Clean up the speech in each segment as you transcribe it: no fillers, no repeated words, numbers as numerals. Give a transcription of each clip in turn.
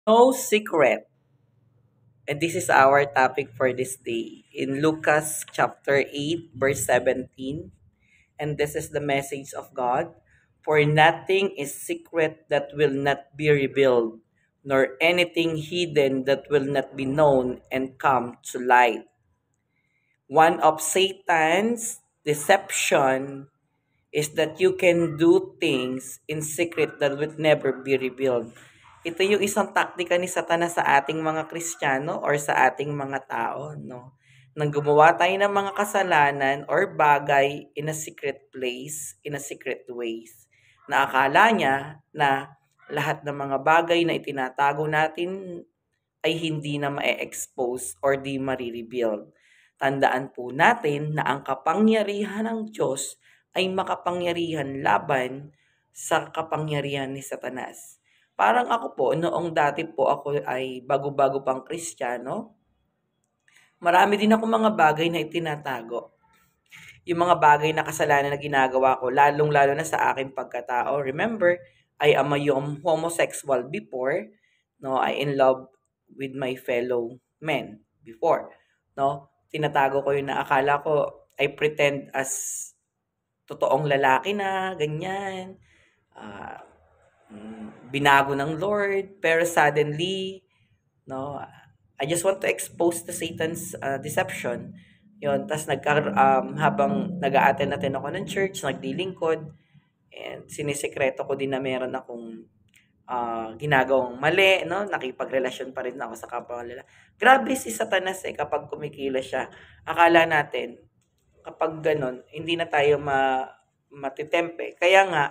No secret. And this is our topic for this day in Lucas chapter 8, verse 17. And this is the message of God. For nothing is secret that will not be revealed, nor anything hidden that will not be known and come to light. One of Satan's deception is that you can do things in secret that would never be revealed. Ito yung isang taktika ni Satanas sa ating mga Kristiyano or sa ating mga tao, no? Nang gumawa tayo ng mga kasalanan or bagay in a secret place, in a secret ways, na akala niya na lahat ng mga bagay na itinatago natin ay hindi na ma-expose or di marireveal. Tandaan po natin na ang kapangyarihan ng Diyos ay makapangyarihan laban sa kapangyarihan ni Satanas. Parang ako po, noong dati po ako ay bago-bago pang Kristiyano, marami din ako mga bagay na itinatago. Yung mga bagay na kasalanan na ginagawa ko, lalong-lalo na sa aking pagkatao. Remember, I am a homosexual before, no? I in love with my fellow men before, no? Tinatago ko yung naakala ko, I pretend as totoong lalaki na, ganyan. Ah, binago ng Lord, pero suddenly, no, I just want to expose the Satan's deception. Yun, tas habang nag-a-attend ako ng church, naglilingkod, and sinisekreto ko din na meron akong ginagawang mali, no? Nakipagrelasyon pa rin ako sa kapwa lalaki. Grabe si Satanas kapag kumikila siya. Akala natin, kapag ganon, hindi na tayo matitempe. Kaya nga,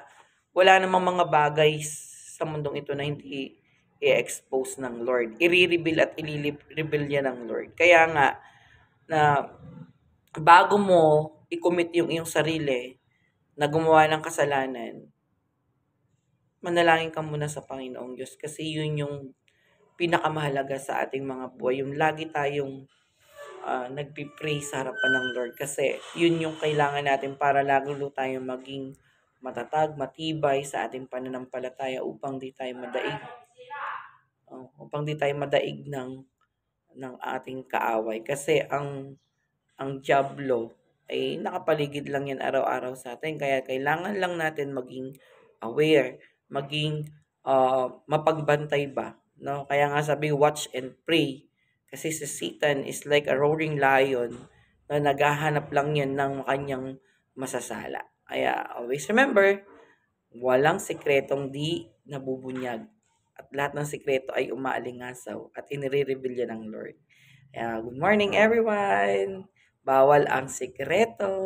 wala namang mga bagay sa mundong ito na hindi i-expose ng Lord. I-reveal at i-reveal niya ng Lord. Kaya nga, na bago mo i-commit yung iyong sarili na gumawa ng kasalanan, manalangin ka muna sa Panginoong Diyos kasi yun yung pinakamahalaga sa ating mga buhay. Yung lagi tayong nagpipray sa harapan ng Lord kasi yun yung kailangan natin para lalo tayong maging matatag, matibay sa ating pananampalataya upang di tayo madaig. Upang di tayo madaig ng ating kaaway kasi ang diablo ay nakapaligid lang yan araw-araw sa atin kaya kailangan lang natin maging aware, maging mapagbantay ba, no? Kaya nga sabi watch and pray kasi si Satan is like a roaring lion na naghahanap lang yan ng kanyang masasala. Kaya always remember, walang sekretong di nabubunyag at lahat ng sikreto ay umaalingasaw at inire-reveal yan ng Lord. Good morning everyone! Bawal ang sikreto.